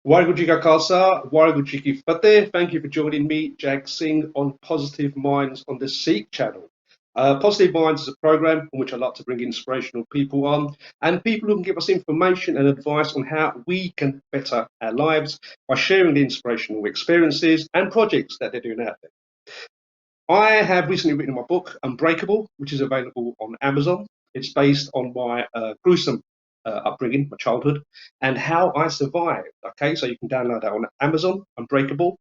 Waheguru Ji Ka Khalsa, Waheguru Ji Ki Fateh. Thank you for joining me, Jag Singh, on Positive Minds on the SIKH channel. Positive Minds is a program in which I like to bring inspirational people on and people who can give us information and advice on how we can better our lives by sharing the inspirational experiences and projects that they're doing out there. I have recently written my book, Unbreakable, which is available on Amazon. It's based on my gruesome upbringing, my childhood, and how I survived. Okay, so you can download that on Amazon, Unbreakable.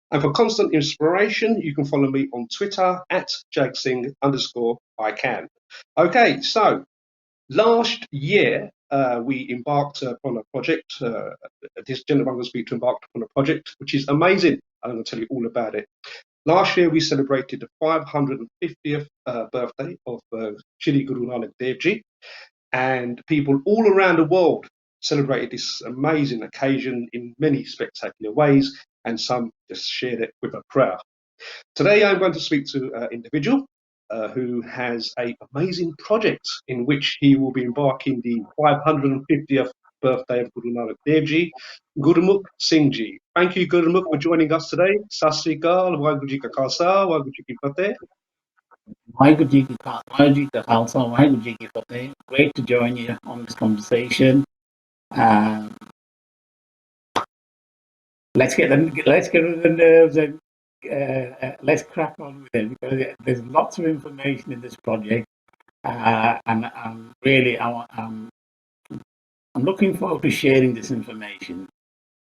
And for constant inspiration, you can follow me on Twitter at jagsing_I can. Okay, so last year we embarked upon a project. This gentleman was to embark upon a project which is amazing. I'm going to tell you all about it. Last year, we celebrated the 550th birthday of Shri Guru Nanak Dev Ji, and people all around the world celebrated this amazing occasion in many spectacular ways, and some just shared it with a prayer. Today, I'm going to speak to an individual who has an amazing project in which he will be embarking the 550th birthday of Guru Nanak Dev Ji, Gurmukh Singh Ji. Thank you, Gurmukh, for joining us today. Sat Sri Akal, Waheguru Ji Ka Khalsa, Waheguru Ji Ki Fateh. Waheguru Ji Ka Khalsa, Waheguru Ji Ki Fateh. Great to join you on this conversation. Let's get rid of the nerves and let's crack on with it, because there's lots of information in this project, and I'm really I'm looking forward to sharing this information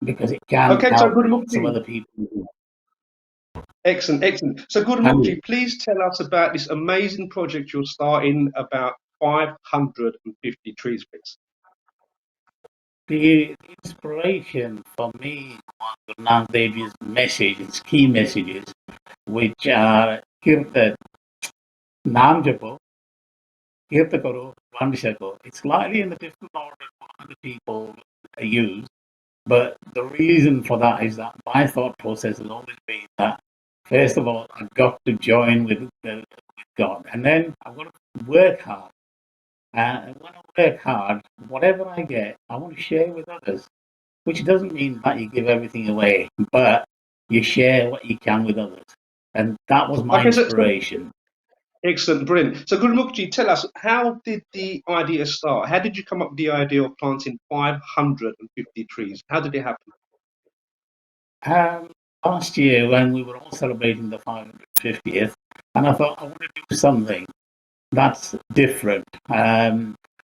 because it can help lots of other people. Excellent, excellent. So, Gurmukh Ji, please tell us about this amazing project you're starting, about 550 trees, please. The inspiration for me was Guru Nanak Dev Ji's message, its key messages, which are Kirtan, Naam Japo, Kirtan Karo, Vandishako. It's slightly in a different order for other people use, but the reason for that is that my thought process has always been that, first of all, I've got to join with God, and then I've got to work hard. And when I work hard, whatever I get, I want to share with others, which doesn't mean that you give everything away, but you share what you can with others. And that was my inspiration. Excellent, brilliant. So, Gurmukh Ji, tell us, how did the idea start? How did you come up with the idea of planting 550 trees? How did it happen? Last year, when we were all celebrating the 550th, and I thought, I want to do something that's different.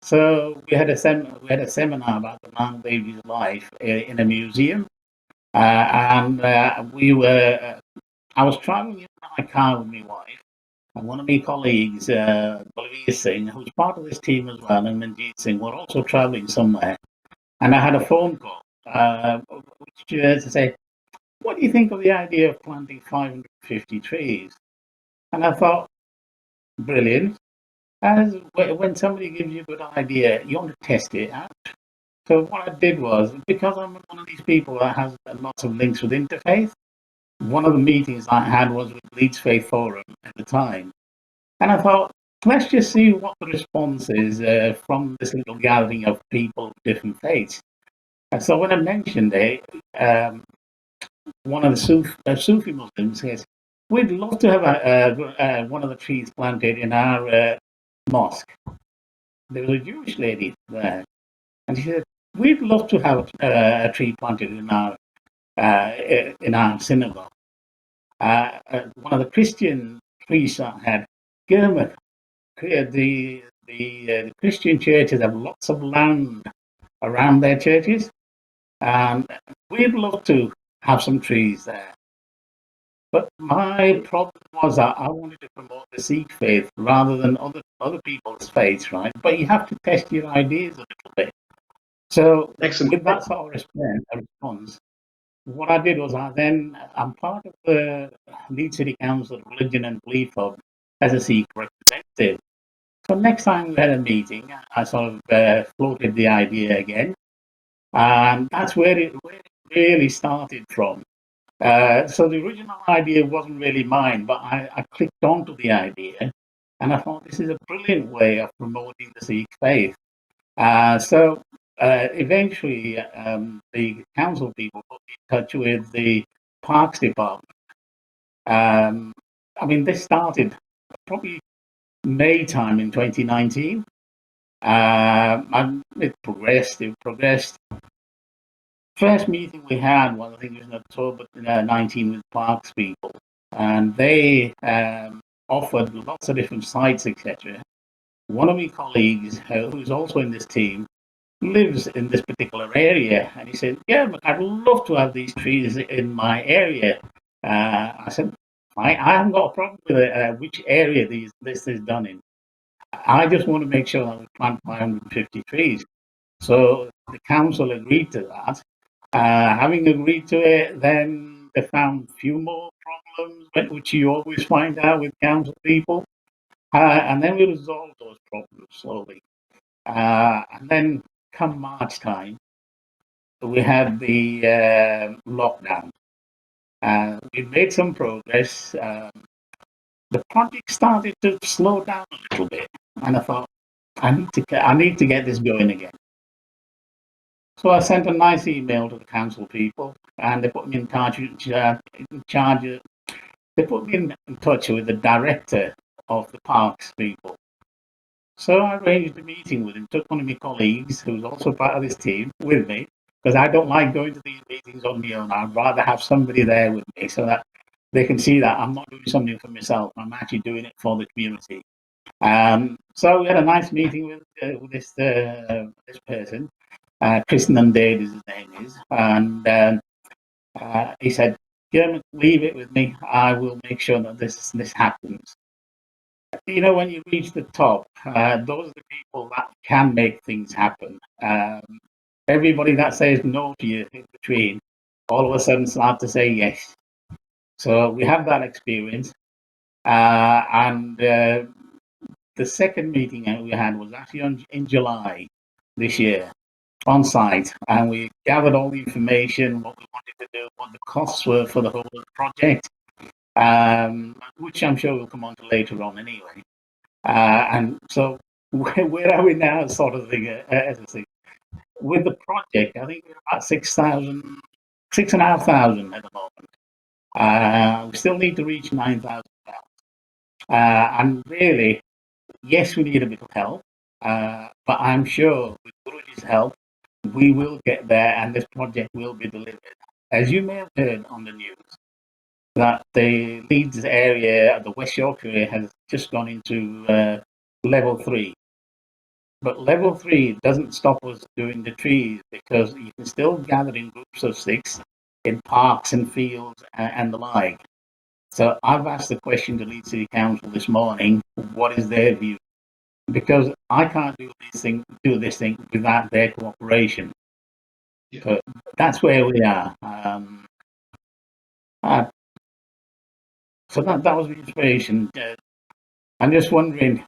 So we had a seminar about the Nanak Dev Ji's life in a museum, and I was traveling in my car with my wife, and one of my colleagues, Singh, who's part of this team as well, and Manjeet Singh, were also traveling somewhere, and I had a phone call, which to say, what do you think of the idea of planting 550 trees? And I thought, brilliant. As when somebody gives you a good idea, you want to test it out. So what I did was, because I'm one of these people that has lots of links with interfaith, one of the meetings I had was with Leeds Faith Forum at the time. And I thought, let's just see what the response is from this little gathering of people of different faiths. And so when I mentioned it, one of the Sufi Muslims says, we'd love to have one of the trees planted in our mosque. There was a Jewish lady there, and she said, we'd love to have a tree planted in our synagogue. One of the Christian priests I had, Gurmukh, the Christian churches have lots of land around their churches, and we'd love to have some trees there. But my problem was that I wanted to promote the Sikh faith rather than other people's faiths, right? But you have to test your ideas a little bit. So Excellent. with that sort of response, what I did was I'm part of the Leeds City Council Religion and Belief Hub as a Sikh representative. So next time we had a meeting, I sort of floated the idea again, and that's where it really started from. So the original idea wasn't really mine, but I clicked onto the idea, and I thought this is a brilliant way of promoting the Sikh faith. Eventually, the council people put me in touch with the parks department. Um, I mean, this started probably May time in 2019. And it progressed. It progressed. First meeting we had was, I think it was in October 19 with parks people, and they offered lots of different sites, etc. One of my colleagues, who's also in this team, lives in this particular area, and he said, "Yeah, but I'd love to have these trees in my area." I said, I haven't got a problem with it, which area this is done in. I just want to make sure that we plant 550 trees." So the council agreed to that. Having agreed to it, then they found a few more problems, which you always find out with council people. And then we resolved those problems slowly. And then come March time, we had the lockdown. We made some progress. The project started to slow down a little bit, and I thought, I need to get this going again. So I sent a nice email to the council people, and they put me in charge. They put me in touch with the director of the parks people. So I arranged a meeting with him. Took one of my colleagues, who's also part of this team, with me, because I don't like going to these meetings on my own. I'd rather have somebody there with me so that they can see that I'm not doing something for myself. I'm actually doing it for the community. So we had a nice meeting with this person. Chris Nundead is his name is, and he said, "Gurmukh, leave it with me. I will make sure that this happens." You know, when you reach the top, those are the people that can make things happen. Everybody that says no to you in between, all of a sudden start to say yes. So we have that experience, and the second meeting that we had was actually in July this year on site, and we gathered all the information, what we wanted to do, what the costs were for the whole project, which I'm sure we'll come on to later on anyway. And so, where are we now, sort of thing, as I say? With the project, I think we're about 6,000, 6,500 at the moment. We still need to reach 9,000 now. And really, yes, we need a bit of help, but I'm sure with Guruji's help, we will get there and this project will be delivered. As you may have heard on the news, that the Leeds area, the West Yorkshire area, has just gone into level 3. But level 3 doesn't stop us doing the trees because you can still gather in groups of 6 in parks and fields and the like. So I've asked the question to Leeds City Council this morning, what is their view? Because I can't do this thing without their cooperation. Yeah. So that's where we are. So that was the inspiration. I'm just wondering,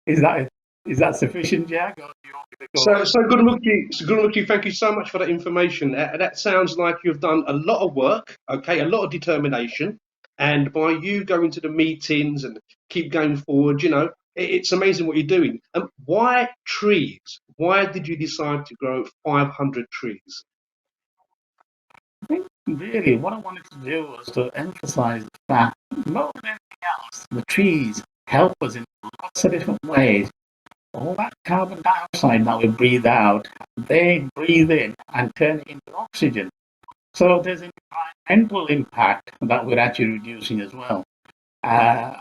is that sufficient, Jack? Or do you want me to go on? So Gurmukh, thank you so much for that information. That sounds like you've done a lot of work, okay, a lot of determination, and by you going to the meetings and keep going forward, it's amazing what you're doing. Why trees? Why did you decide to grow 500 trees? I think really what I wanted to do was to emphasize the fact, more than anything else, the trees help us in lots of different ways. All that carbon dioxide that we breathe out, they breathe in and turn it into oxygen. So there's an environmental impact that we're actually reducing as well. And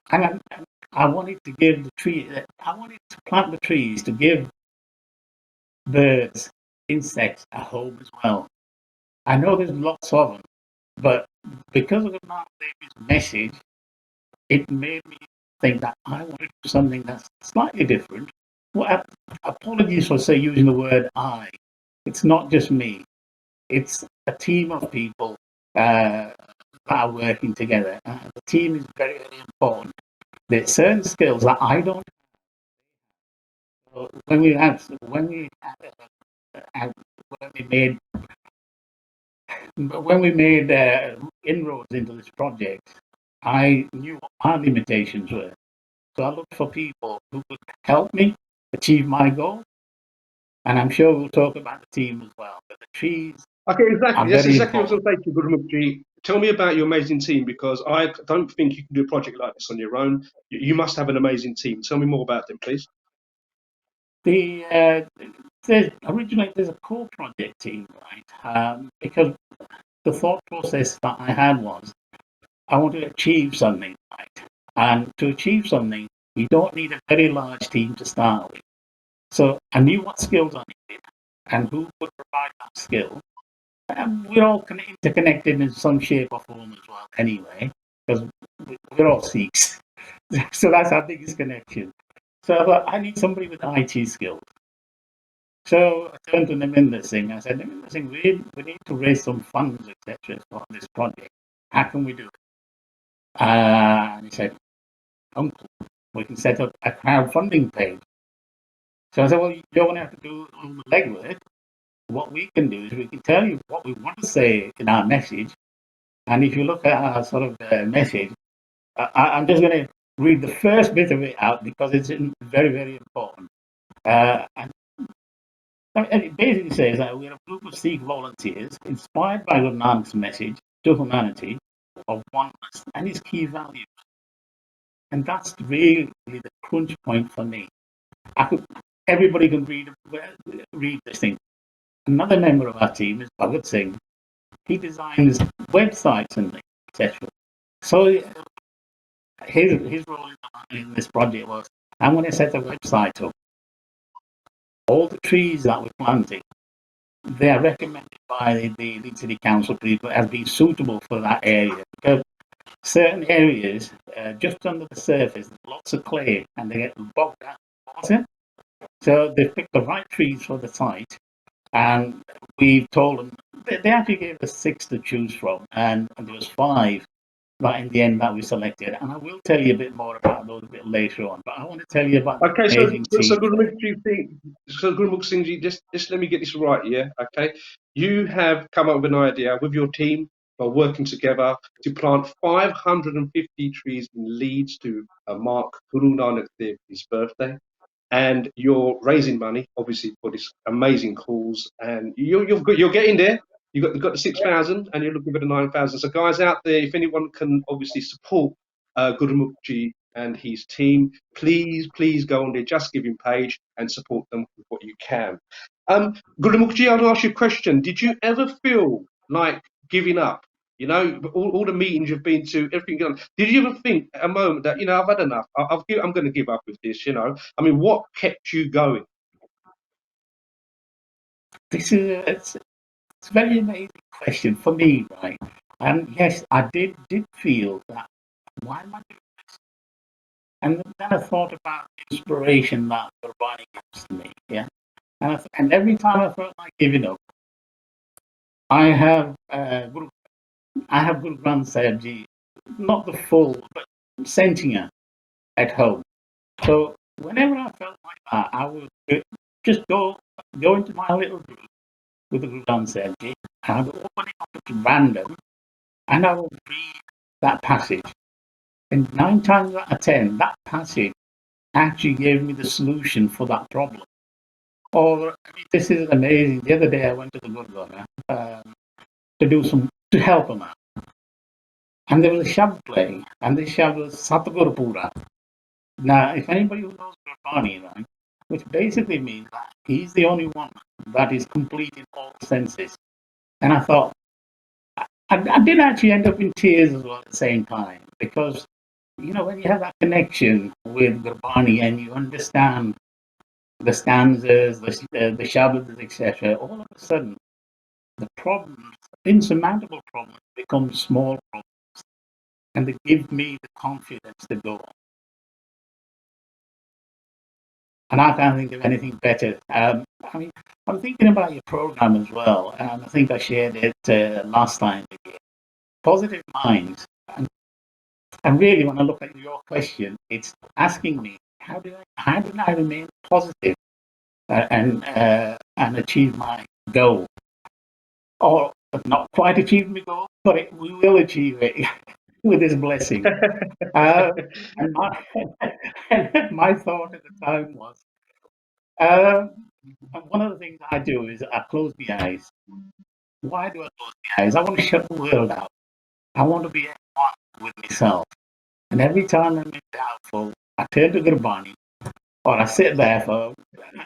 I wanted to give I wanted to plant the trees to give birds, insects a home as well. I know there's lots of them, But because of the Gurmukh Devi's message, it made me think that I want to do something that's slightly different. Well, apologies for using the word I. It's not just me. It's a team of people that are working together. The team is very, very important. There's certain skills that I don't. When we had, when we had, when we made inroads into this project, I knew what my limitations were. So I looked for people who could help me achieve my goal. And I'm sure we'll talk about the team as well. But the trees Okay, are exactly. That's very exactly what I was important. going to say to you, Gurmukh. Tell me about your amazing team because I don't think you can do a project like this on your own. You must have an amazing team. Tell me more about them, please. The originally there's a core project team, right? Because the thought process that I had was I want to achieve something, right? And to achieve something, you don't need a very large team to start with. So I knew what skills I needed and who would provide that skill. And we're all interconnected in some shape or form as well, anyway, because we're all Sikhs. So that's our biggest connection. So I thought, I need somebody with IT skills. So I turned to Naminder Singh. I said, Naminder Singh, we need to raise some funds, etc., for this project. How can we do it? And he said, Uncle, we can set up a crowdfunding page. So I said, well, you don't have to do all the legwork. What we can do is we can tell you what we want to say in our message. And if you look at our sort of message, I'm just going to read the first bit of it out because it's very, very important. And it basically says that we're a group of Sikh volunteers inspired by Guru Nanak's message to humanity of oneness and his key values. And that's really the crunch point for me. Everybody can read this thing. Another member of our team is Bhagat Singh. He designs websites and etc. So his role in this project was I'm going to set a website up. All the trees that we're planting, they are recommended by the Leeds City Council people as being suitable for that area. Because certain areas, just under the surface, lots of clay and they get bogged down in water. So they picked the right trees for the site, and we told them they actually gave us 6 to choose from, and there was 5 that in the end that we selected. And I will tell you a bit more about those a bit later on. But I want to tell you about the Okay, amazing so team there. Gurmukh Singh Ji, just let me get this right, yeah. Okay, you have come up with an idea with your team by working together to plant 550 trees in Leeds to mark Guru Nanak Dev's birthday, and you're raising money, obviously, for this amazing cause, and you're getting there. You've got the 6,000, and you're looking for the 9,000. So, guys out there, if anyone can obviously support Gurmukh Ji and his team, please go on their Just Giving page and support them with what you can. Gurmukh Ji, I'll ask you a question. Did you ever feel like giving up? You know, all the meetings you've been to, everything done. Did you ever think a moment that, I've had enough? I'm going to give up with this, I mean, what kept you going? This is it's a very amazing question for me, right? And yes, I did feel that why am I doing? And then I thought about the inspiration that Gurbani gives to me, yeah. And every time I felt like giving up, I have Guru Granth Sahib Ji, not the full, but sentient at home. So whenever I felt like that, I would just go into my little group with the Guru Granth Sahib Ji, and I would open it up at random, and I would read that passage. And 9 times out of 10, that passage actually gave me the solution for that problem. Or I mean, this is amazing. The other day I went to the Gurdwara to help them out. And there was a shabd playing, and this shabd was Satgur Pura. Now, if anybody who knows Gurbani, right, which basically means that he's the only one that is complete in all senses. And I thought, I did actually end up in tears as well at the same time, because, when you have that connection with Gurbani and you understand the stanzas, the shabds, etc., all of a sudden, the problems, insurmountable problems, become small problems, and they give me the confidence to go on. And I can't think of anything better. I mean, I'm thinking about your program as well, and I think I shared it last time again. Positive minds, and really, when I look at your question, it's asking me how do I remain positive and achieve my goal, or not quite achieve my goal, but we will achieve it with His blessing. Uh, and my thought at the time was, uh, one of the things I do is I close my eyes. Why do I close my eyes? I want to shut the world out. I want to be at one with myself. And every time I'm doubtful, I turn to Gurbani or I sit there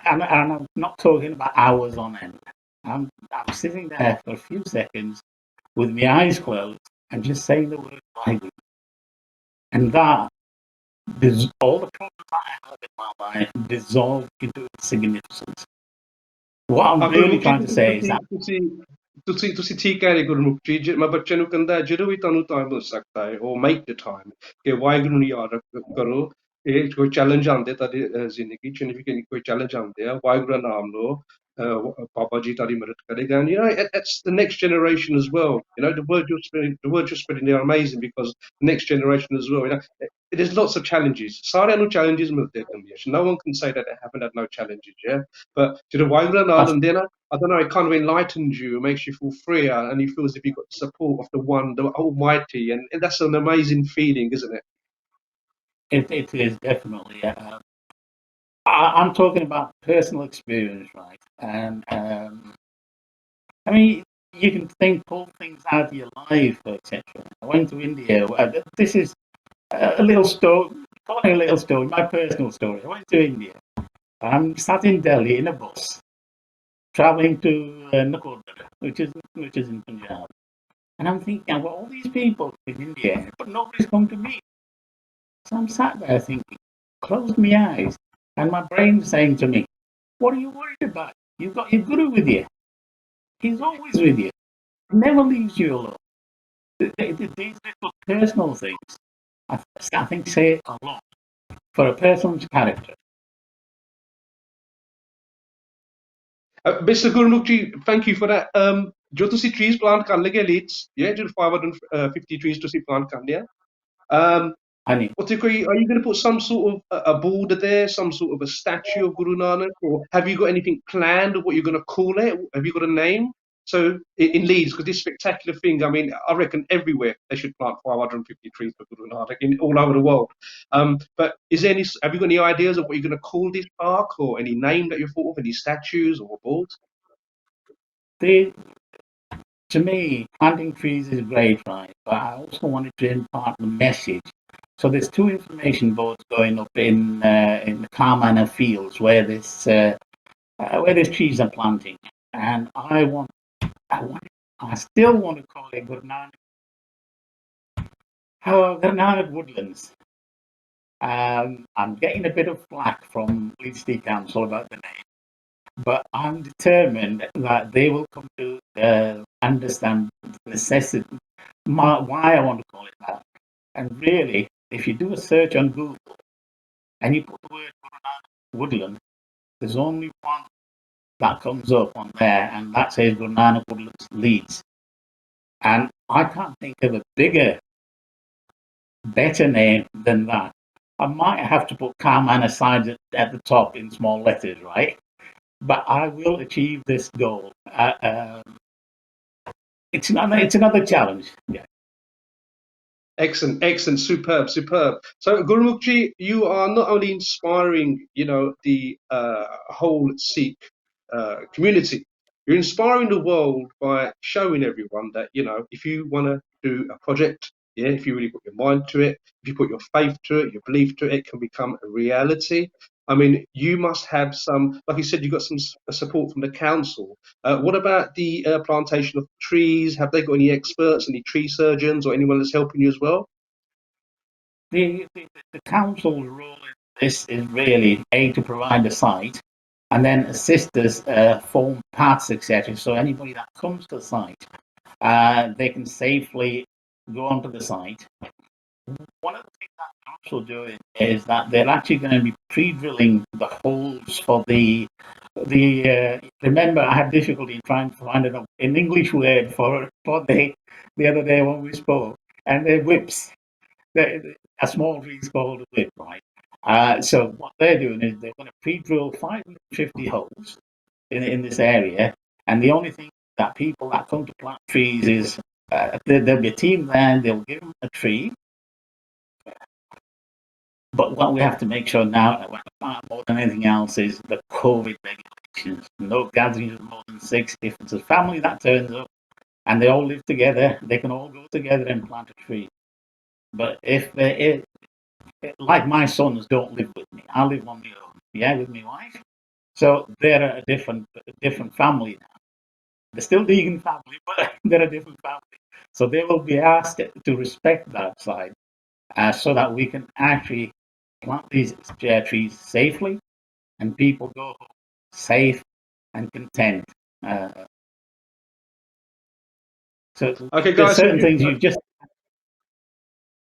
and I'm not talking about hours on end. I'm sitting there for a few seconds with my eyes closed and just saying the word Vaheguru. And that, all the problems I have in my life dissolve into insignificance. What I'm really Gurmukh ji, trying to say is that ਤੁਸੀਂ ਠੀਕ ਕਹਿ ਰਹੇ ਗੁਰਮੁਖ ਜੀ। ਮੈਂ ਬੱਚੇ ਨੂੰ ਕਹਿੰਦਾ ਜਦੋਂ ਵੀ ਤੁਹਾਨੂੰ ਟਾਈਮ ਮਿਲ ਸਕਦਾ ਹੈ ਉਹ ਮੇਕ ਦ ਟਾਈਮ ਕਿ ਵਾਹਿਗੁਰੂ ਨੂੰ ਯਾਦ ਕਰੋ। ਇਹ ਕੋਈ ਚੈਲੰਜ ਆਉਂਦੇ ਤੁਹਾਡੀ ਜ਼ਿੰਦਗੀ ਚ ਵੀ ਕੋਈ ਚੈਲੰਜ ਆਉਂਦੇ ਆ ਵਾਹਿਗੁਰੂ ਦਾ ਨਾਮ ਲਓ। Baba ji ਤੁਹਾਡੀ ਮਦਦ ਕਰੇਗਾ। And you know it's the next generation as well. You know the word you're spreading there are amazing because the next generation as well. You know there's lots of challenges. ਸਾਰਿਆਂ ਨੂੰ challenges ਮਿਲਦੇ ਦੁਨੀਆ ਚ। No one can say that they haven't had no challenges. Yeah, but ਜਦੋਂ ਵਾਹਿਗੁਰੂ ਦਾ ਨਾਮ that's ਲੈਂਦੇ ਨਾ, I don't know, it kind of enlightens you, it makes you feel freer, and you feel as if you've got the support of the One, the Almighty, and that's an amazing feeling, isn't it? it is definitely. I'm talking about personal experience, right? And I mean, you can pull things out of your life, etc. I went to India. This is a little story, calling a little story, my personal story. I went to India. I'm sat in Delhi in a bus, traveling to Nakoda, which is in Punjab. And I'm thinking, I've got all these people in India, but nobody's come to me. So I'm sat there thinking, closed my eyes, and my brain's saying to me, what are you worried about? You've got your guru with you. He's always with you. He never leaves you alone. These little personal things, I think, say a lot for a person's character. Mr. Gurmukh ji, thank you for that. जो तुसी trees plant कर लगे leads, yeah, जो 550 trees तुसी plant करने हैं. Um, Honey, are you going to put some sort of a border there, some sort of a statue of Guru Nanak, or have you got anything planned of what you're going to call it? Have you got a name? So in Leeds, because this spectacular thing, I mean, I reckon everywhere they should plant 550 trees for Guru Nanak all over the world. But have you got any ideas of what you're going to call this park, or any name that you thought of, any statues or boards? to me, planting trees is great, right? But I also wanted to impart the message. So there's two information boards going up in the Carmina fields where these trees are planting, and I still want to call it Gurnanak Woodlands. I'm getting a bit of flack from Leeds City Council about the name, but I'm determined that they will come to understand the necessity, why I want to call it that. And really, if you do a search on Google and you put the word Woodland, there's only one that comes up on there, and that says Gurnanak Woodlands Leeds. And I can't think of a better name than that. I might have to put Carman aside at the top in small letters, right? But I will achieve this goal. It's another challenge. Yeah. Excellent, superb. So Gurmukh, you are not only inspiring, the whole Sikh community, you're inspiring the world by showing everyone that, if you want to do a project, yeah, if you really put your mind to it, if you put your faith to it, your belief to it, it can become a reality. I mean, you must have some, like you said, you got some support from the council. What about the plantation of trees? Have they got any experts, any tree surgeons, or anyone that's helping you as well? The council's role in this is really to provide a site, and then assist us form paths, etc. So anybody that comes to the site, they can safely go onto the site. One of the things that they're also doing is that they're actually going to be pre-drilling the holes for the. Remember, I had difficulty in trying to find an English word for the other day when we spoke, and they're whips. A small tree is called a whip, right? So what they're doing is they're going to pre-drill 550 holes in this area, and the only thing that people that come to plant trees is there'll be a team there, and they'll give them a tree. But what we have to make sure now, more than anything else, is the COVID regulations. No gatherings of more than 6. If it's a family that turns up and they all live together, they can all go together and plant a tree. But if they, like my sons don't live with me, I live on my own, with my wife. So they're a different family now. They're still Deegan family, but they're a different family. So they will be asked to respect that side, so that we can actually plant these trees safely and people go home safe and content. Uh, so Okay, there's guys. certain things you just.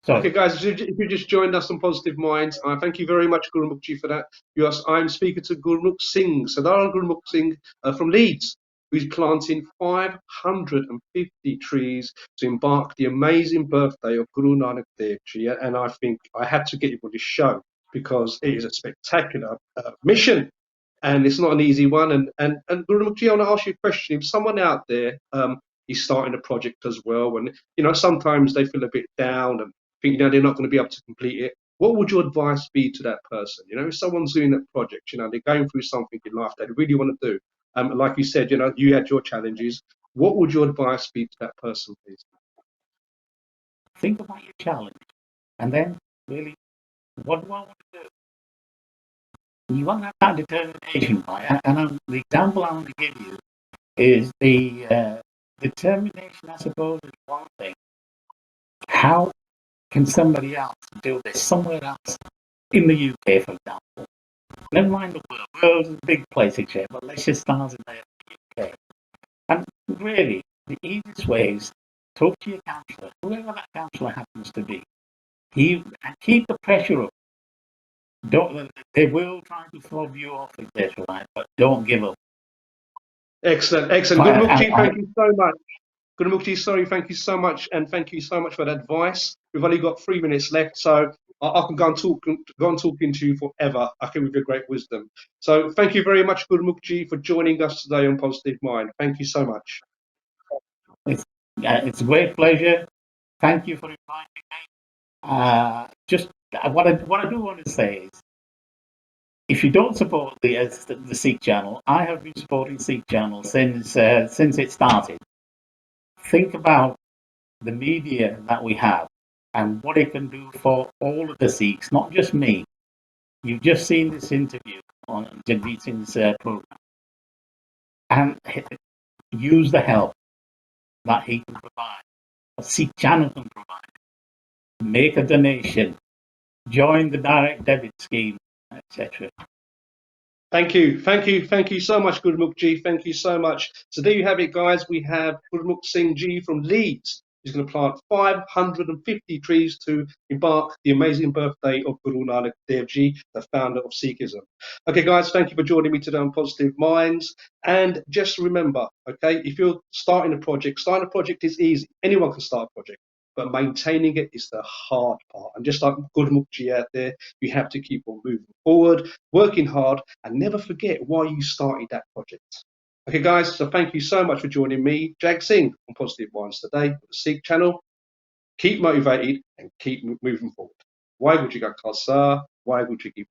Okay, Sorry. guys, if you just joined us on Positive Minds, I thank you very much, Gurmukh, for that. Yes, I'm speaking to Gurmukh Singh, Sadar Gurmukh Singh from Leeds, who's planting 550 trees to embark the amazing birthday of Guru Nanak Dev Ji. And I think I had to get you on this show because it is a spectacular mission. And it's not an easy one. And Gurmukh, I want to ask you a question. If someone out there is starting a project as well, and sometimes they feel a bit down and think they're not going to be able to complete it, what would your advice be to that person? If someone's doing that project, they're going through something in life they really want to do. Like you said, you had your challenges. What would your advice be to that person, please? Think about your challenge and then really, what do I want to do? You want to have that determination, right? And the example I want to give you is the determination, I suppose, is one thing. How can somebody else do this somewhere else in the UK, for example? Never mind the world. The world's a big place, etc. But let's just start in the UK. And really, the easiest way is talk to your counsellor, whoever that counsellor happens to be. Keep the pressure up. Don't they will try to fob you off, etc. Right? But don't give up. Excellent, excellent. I, Gurmukh, I, I, thank you so much. Gurmukh, sorry, thank you so much, and thank you so much for that advice. We've only got 3 minutes left, so I can go on talking to you forever. I think with your great wisdom. So thank you very much, Gurmukh, for joining us today on Positive Mind. Thank you so much. it's a great pleasure. Thank you for inviting me. Just what I do want to say is, if you don't support the Sikh channel, I have been supporting Sikh channel since it started. Think about the media that we have and what it can do for all of the Sikhs, not just me. You've just seen this interview on Jagdeep Singh's program, and use the help that he can provide, a Sikh channel can provide. Make a donation, join the direct debit scheme, etc. Thank you, thank you, thank you so much, Gurmukh. Thank you so much. So there you have it, guys. We have Gurmukh Singh Ji from Leeds. He's going to plant 550 trees to embark the amazing birthday of Guru Nanak Dev Ji, the founder of Sikhism. Okay, guys, thank you for joining me today on Positive Minds. And just remember, okay, if you're starting a project is easy. Anyone can start a project, but maintaining it is the hard part. And just like Gurmukh out there, you have to keep on moving forward, working hard, and never forget why you started that project. Okay, guys, so thank you so much for joining me, Jag Singh, on Positive Minds today on the SIKH channel. Keep motivated and keep moving forward. Why would you go Khalsa? Why would you keep